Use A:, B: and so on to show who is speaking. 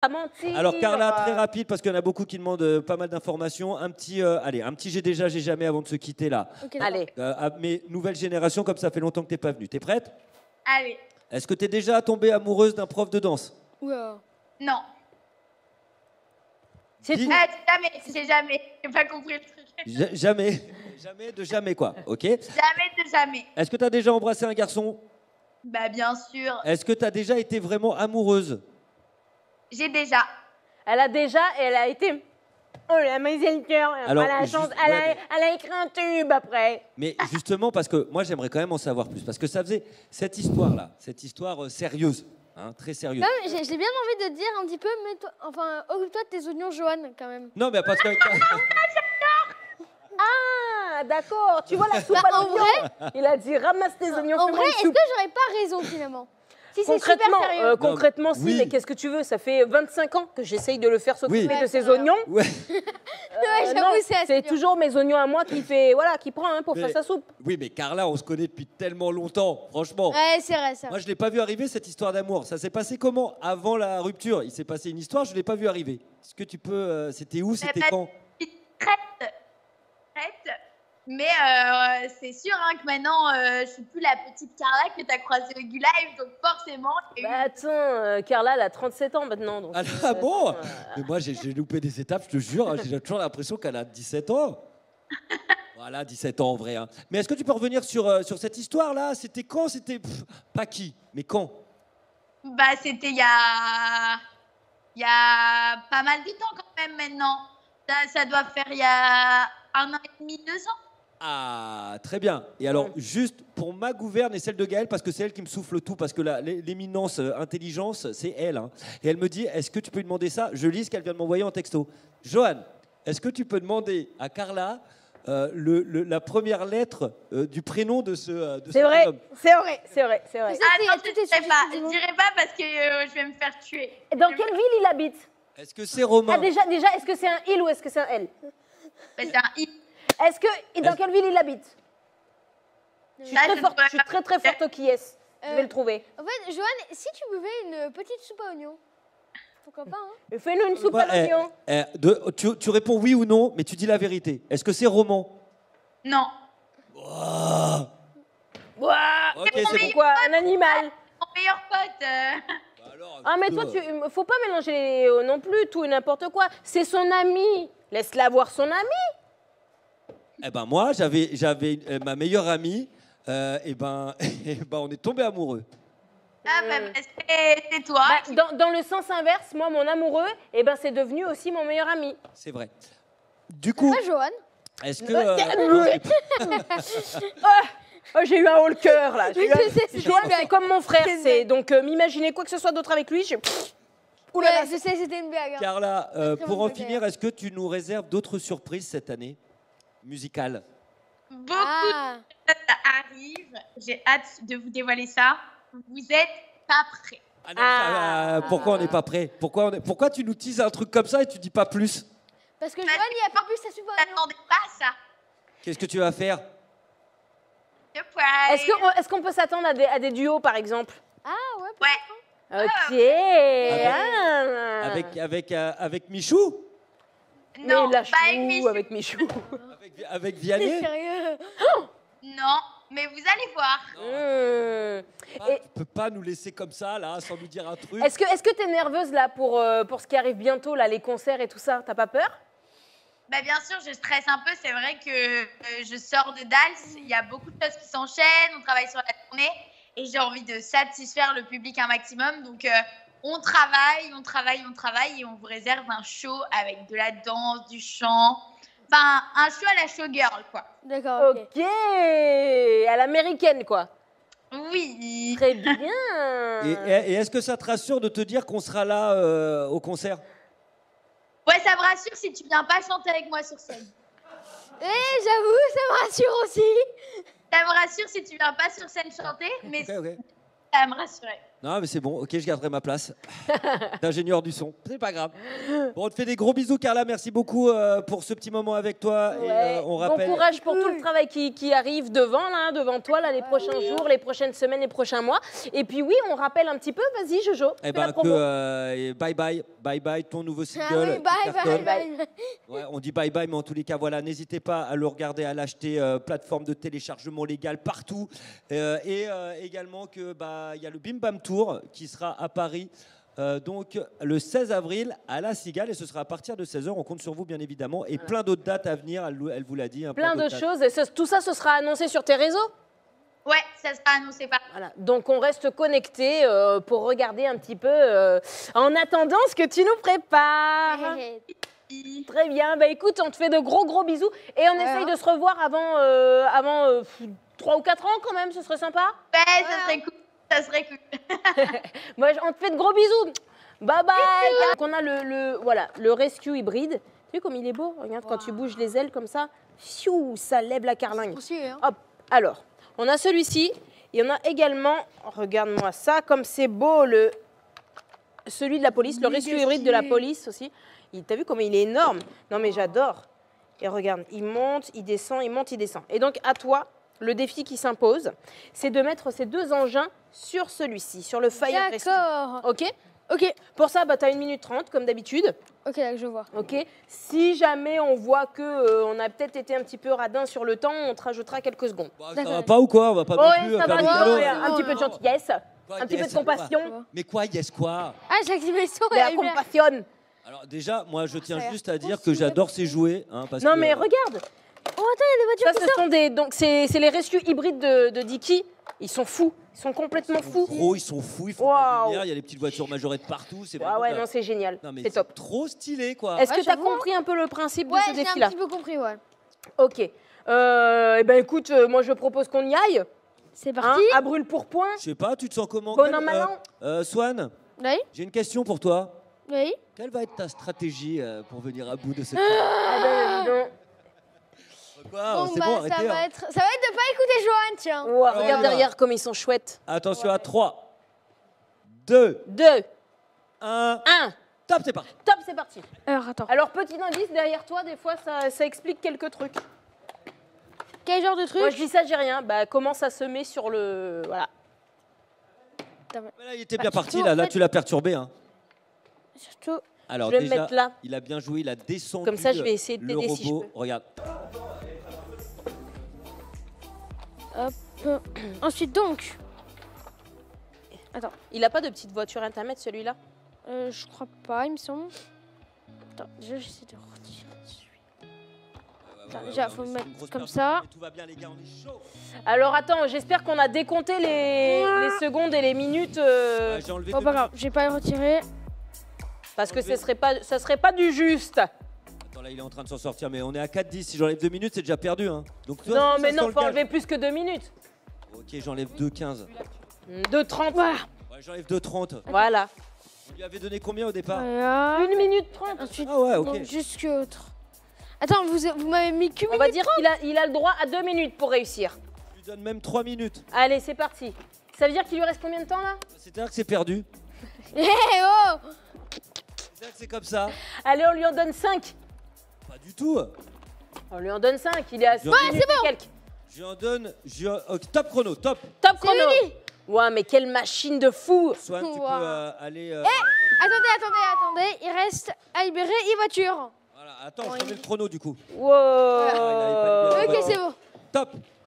A: Pas mentir.
B: Alors Carla, très rapide parce qu'il y en a beaucoup qui demandent pas mal d'informations. Allez, un petit j'ai déjà, j'ai jamais avant de se quitter là.
C: Okay.
A: Allez.
B: Mais nouvelle génération, comme ça fait longtemps que t'es pas venue. T'es prête?
D: Allez.
B: Est-ce que t'es déjà tombée amoureuse d'un prof de danse?
C: Ouah.
D: Non.
A: C'est tout.
D: C'est jamais. J'ai pas compris le truc.
B: Jamais. Jamais de jamais, quoi. Ok.
D: Jamais de jamais.
B: Est-ce que t'as déjà embrassé un garçon?
D: Bah bien sûr.
B: Est-ce que t'as déjà été vraiment amoureuse?
D: J'ai déjà.
A: Elle a déjà, et elle a été. Oh, la maison de cœur.
B: Alors,
A: Elle a, elle a écrit un tube après.
B: Mais justement, parce que moi, j'aimerais quand même en savoir plus. Parce que ça faisait cette histoire-là, cette histoire sérieuse, hein, très sérieuse.
C: Non, mais j'ai bien envie de dire un petit peu, mais toi, enfin, occupe-toi de tes oignons, Johan, quand même.
B: Non, mais parce que...
A: Ah, d'accord. Tu vois la soupe
C: Bah,
A: à
C: en
A: l'oignon. Il a dit ramasse tes oignons.
C: En
A: fais-moi
C: vrai,
A: une
C: est-ce
A: soupe.
C: que j'aurais pas raison, finalement? Si c'est super
A: Concrètement,
C: sérieux.
A: concrètement, si,
B: oui.
A: mais qu'est-ce que tu veux? Ça fait 25 ans que j'essaye de le faire s'occuper
B: Oui.
A: de ses oignons.
B: Ouais.
C: Ouais, j'avoue,
A: Non,
C: c'est assez
A: c'est
C: dur.
A: toujours mes oignons à moi qui fait, voilà, qui prend hein, pour
B: Mais-
A: faire sa soupe.
B: Oui, mais Carla, on se connaît depuis tellement longtemps, franchement.
C: Ouais, c'est vrai, ça.
B: Moi, je l'ai pas vu arriver, cette histoire d'amour. Ça s'est passé comment? Avant la rupture, il s'est passé une histoire, je l'ai pas vu arriver. Est-ce que tu peux... C'était où? C'était quand?
D: Prête. Mais c'est sûr hein, que maintenant, je suis plus la petite Carla que tu as croisée au Gu-Live, donc forcément... il y a eu-
A: Bah attends, Carla, elle a 37 ans maintenant. Donc,
B: Ah bon?
A: attends,
B: Mais moi, j'ai loupé des étapes, je te jure. Hein, j'ai toujours l'impression qu'elle a 17 ans. Voilà, 17 ans en vrai. Hein. Mais est-ce que tu peux revenir sur cette histoire-là? C'était quand? C'était... Pas qui, mais quand?
D: Bah, c'était il y a pas mal de temps quand même maintenant. Ça doit faire il y a 1 an et demi, 2 ans.
B: Ah, très bien. Et alors, juste pour ma gouverne et celle de Gaëlle, parce que c'est elle qui me souffle tout, parce que l'éminence intelligence, c'est elle. Hein. Et elle me dit, est-ce que tu peux lui demander ça? Je lis ce qu'elle vient de m'envoyer en texto. Johan, est-ce que tu peux demander à Carla la première lettre du prénom de ce
A: C'est vrai,
B: homme?
A: c'est vrai, c'est vrai, c'est vrai.
C: Ça, c'est-
D: non,
C: tout
D: je
C: est
D: dirai pas.
C: suffisant.
D: Je dirai pas parce que je vais me faire tuer.
A: Et dans quelle ville il habite?
B: Est-ce que c'est Romain?
A: Ah déjà, est-ce que c'est un il ou est-ce que c'est un elle?
D: Bah, c'est un i.
A: Est-ce que dans quelle ville il habite? Je suis
D: Là,
A: très
D: je
A: forte,
D: dois-
A: je suis très forte au qui est. Je vais le trouver.
C: En fait, Johan, si tu buvais une petite soupe à oignons, pourquoi pas, hein?
A: Et fais-nous une soupe à
B: Ouais,
A: l'oignon.
B: tu réponds oui ou non, mais tu dis la vérité. Est-ce que c'est Roman?
D: Non.
B: Oh.
A: Ouah,
B: Ok, c'est bon.
A: quoi? Un animal?
D: Mon meilleur pote.
A: Ah mais toi, faut pas mélanger non plus tout et n'importe quoi. C'est son ami. Laisse-la voir son ami.
B: Eh ben moi, j'avais ma meilleure amie. Et ben, on est tombé amoureux.
D: Ah, bah, c'est toi.
A: Bah, dans le sens inverse, moi, mon amoureux, eh ben, c'est devenu aussi mon meilleur ami.
B: C'est vrai. Du coup,
C: Pas Johan.
B: est-ce que
A: Oh, j'ai eu un haut le cœur là.
C: Oui, je sais, c'est
A: Johan,
C: une blague.
A: c'est comme mon frère.
C: C'est une
A: C'est donc m'imaginer quoi que ce soit d'autre avec lui.
C: Ouais, je sais, c'était une blague. Hein.
B: Carla,
C: Très
B: pour
C: bonne
B: en
C: blague,
B: finir, est-ce que tu nous réserves d'autres surprises cette année musicale?
D: Beaucoup
C: Ah,
D: de choses arrivent. J'ai hâte de vous dévoiler ça. Vous êtes pas prêts.
B: Ah non, pourquoi on n'est pas prêt? Pourquoi tu nous teases un truc comme ça et tu dis pas plus?
C: parce que Johan, il a pas bu sa soupe à oignons.
D: N'attendez pas à ça.
B: Qu'est-ce que tu vas faire?
D: Surprise.
A: Est-ce qu'on peut s'attendre à des duos par exemple?
C: Ah, ouais,
D: Ouais.
A: Ok.
B: Avec Michou?
D: Non,
A: Mais lâche
D: pas avec
A: tout
D: Michou.
A: avec Michou.
B: Avec
C: t'es
B: Vianney?
C: sérieux?
D: Non, mais vous allez voir.
A: Et-
B: Tu peux pas nous laisser comme ça, là, sans nous dire un truc.
A: Est-ce que t'es nerveuse là pour ce qui arrive bientôt, là, les concerts et tout ça? T'as pas peur?
D: Bah bien sûr, je stresse un peu. C'est vrai que je sors de Dals. Il y a beaucoup de choses qui s'enchaînent. On travaille sur la tournée et j'ai envie de satisfaire le public un maximum. Donc on travaille et on vous réserve un show avec de la danse, du chant. Enfin, un show à la showgirl, quoi.
C: D'accord, ok.
A: Ok, à l'américaine quoi.
D: Oui.
A: Très bien.
B: Et est-ce que ça te rassure de te dire qu'on sera là au concert?
D: Ouais, ça me rassure si tu viens pas chanter avec moi sur scène.
C: Eh, j'avoue, ça me rassure aussi.
D: Ça me rassure si tu viens pas sur scène chanter, mais
B: Ok.
D: ça va me rassurer.
B: Non, mais c'est bon, ok, je garderai ma place d'ingénieur du son. C'est pas grave. Bon, on te fait des gros bisous, Carla. Merci beaucoup pour ce petit moment avec toi.
A: Ouais.
B: Et on rappelle.
A: Bon courage pour tout le travail qui arrive devant toi, là, les prochains jours, les prochaines semaines, les prochains mois. Et puis oui, on rappelle un petit peu, vas-y Jojo.
B: Eh
A: fais
B: ben,
A: la promo.
B: bye bye, ton nouveau single.
C: Ah oui,
B: qui
C: bye,
B: cartonne.
C: bye, bye.
B: Ouais, on dit bye bye, mais en tous les cas, voilà, n'hésitez pas à le regarder, à l'acheter, plateforme de téléchargement légale partout. Également que il y a le Bim Bam Tour qui sera à Paris. Donc le 16 avril à La Cigale et ce sera à partir de 16h. On compte sur vous bien évidemment et plein d'autres dates à venir. Elle vous l'a dit. Hein,
A: Plein de
B: d'autres dates.
A: choses. Et tout ça, ce sera annoncé sur tes réseaux.
D: Ouais, ça sera annoncé par.
A: Voilà. Donc on reste connecté pour regarder un petit peu en attendant ce que tu nous prépares. Très bien. Bah écoute, on te fait de gros bisous et on essaye de se revoir avant 3 ou 4 ans quand même. Ce serait sympa.
D: Ouais, ça serait cool. Ça serait cool.
A: Moi, on te fait de gros bisous. Bye bye. Donc on a le rescue hybride. Tu vois comme il est beau. Regarde quand tu bouges les ailes comme ça, fiou, ça lève la carlingue. Hop. Alors, on a celui-ci. Et on a également, regarde-moi ça, comme c'est beau, celui de la police, le rescue hybride de la police aussi. T'as vu comment il est énorme? Non mais j'adore. Et regarde, il monte, il descend, il monte, il descend. Et donc à toi, le défi qui s'impose, c'est de mettre ces deux engins sur celui-ci, sur le Fire Rescue.
C: D'accord.
A: Ok?
C: Ok.
A: Pour ça, tu as 1 minute 30 comme d'habitude.
C: Ok, là, je vois.
A: Ok. Si jamais on voit que on a peut-être été un petit peu radin sur le temps, on te rajoutera quelques secondes.
B: Bah, ça
C: D'accord.
B: va pas ou quoi? On va pas non
A: Oui,
B: plus
A: ça
B: faire
A: va,
B: des
A: ça
B: cadeaux.
A: va. Un petit peu de gentillesse,
B: Quoi,
A: un petit peu
B: yes,
A: de compassion.
B: Mais quoi, yes quoi?
C: Ah, j'ai activé le son.
A: De la compassion.
B: Alors déjà, moi je tiens
C: Ça a l'air
B: juste à dire
C: trop
B: que
C: stylé.
B: j'adore ces jouets. Hein, parce
A: Non
B: que,
A: mais regarde.
C: Oh, attends, il y a des
A: Ça,
C: voitures
A: ce sont donc c'est les rescues hybrides de Dicky. Ils sont fous. Ils sont complètement fous.
B: gros, ils sont fous, ils font de la
A: Waouh.
B: lumière, il y a des petites voitures majorées de partout. C'est
A: Ah
B: vraiment
A: ouais,
B: de la-
A: non, c'est génial.
B: Non, mais
A: C'est top.
B: trop stylé quoi.
A: Est-ce
C: Ouais,
A: que tu as
C: j'avoue, hein.
A: compris un peu le principe
C: Ouais,
A: de ce
C: j'ai un
A: défi-là?
C: petit peu compris, ouais.
A: Ok. Eh ben écoute, moi je propose qu'on y aille.
C: C'est
A: Hein,
C: parti.
A: à brûle pour point.
B: Je sais pas, tu te sens comment?
A: Bon an, mal an.
B: Swan,
C: Oui.
B: j'ai une question pour toi.
C: Oui.
B: Quelle va être ta stratégie pour venir à bout de cette...
A: Ah ben, dis donc.
B: Quoi,
C: Bon,
B: c'est
C: bah,
B: bon,
C: ça
B: arrêtez,
C: va
B: hein.
C: être de pas écouter Johan, tiens.
A: Ouah,
B: Alors,
A: regarde
B: on y va.
A: derrière comme ils sont chouettes.
B: Attention à 3, 2,
A: 2,
B: 1,
A: 1.
B: top, c'est parti.
A: Top, c'est parti.
C: Alors, attends.
A: Alors, petit indice, derrière toi, des fois, ça explique quelques trucs.
C: Quel genre de truc?
A: Moi, je dis ça, j'ai rien. Bah, comment ça se met sur le... Voilà.
B: Mais là, il était bien parti,
C: surtout,
B: là,
C: en
B: là
C: fait-
B: tu l'as perturbé. Hein.
C: Surtout.
B: Alors
A: Je vais me
B: déjà,
A: mettre là.
B: il a bien joué, il a descendu
A: Comme ça, je vais essayer de
B: le
A: t'aider si je
B: robot.
A: peux.
B: Regarde.
C: Hop. Ensuite, donc. Attends.
A: Il a pas de petite voiture intermède, celui-là?
C: Je crois pas, il me semble. Attends, déjà, j'essaie de retirer dessus. Attends, déjà, faut
B: mais
C: me
B: c'est une
C: mettre
B: grosse
C: comme
B: personne,
C: ça.
B: mais tout va bien, les gars, on est chaud.
A: Alors, attends, j'espère qu'on a décompté les secondes et les minutes.
B: Ouais, j'ai enlevé
C: Bon,
B: deux
C: pas grave, j'ai pas le retirer.
A: Parce que ça serait pas du juste.
B: Attends, là, il est en train de s'en sortir, mais on est à 4-10. Si j'enlève 2 minutes, c'est déjà perdu. Hein. Donc, toi,
A: Non,
B: ça
A: mais
B: sent
A: non,
B: le
A: faut
B: gage.
A: enlever plus que 2 minutes.
B: Ok, j'enlève 2,15.
A: 2,30.
C: Voilà.
B: Ouais, j'enlève 2,30.
A: Voilà.
B: On lui avait donné combien au départ?
C: Voilà.
A: 1 minute 30.
C: Ensuite,
B: Ah ouais, ok.
C: donc, jusque autre. Attends, vous m'avez mis que
A: On va dire qu'il a le droit à 2 minutes pour réussir.
B: Je lui donne même 3 minutes.
A: Allez, c'est parti. Ça veut dire qu'il lui reste combien de temps là?
B: C'est-à-dire que c'est perdu.
C: Eh oh!
B: C'est-à-dire que c'est comme ça.
A: Allez, on lui en donne 5.
B: Pas du tout.
A: On lui en donne 5. Il est à 6
B: Ouais,
A: minutes et quelques.
B: Je lui en donne. Top chrono, top.
A: Top chrono.
C: Lily.
A: Ouais, mais quelle machine de fou.
B: Swan, tu peux
C: Wow.
B: aller.
C: Attendez. Il reste à libérer e-voiture.
B: Voilà, attends, je remets le chrono du coup.
A: Wow.
B: Ah, il avait pas libéré.
C: Ok, c'est bon.
B: Top.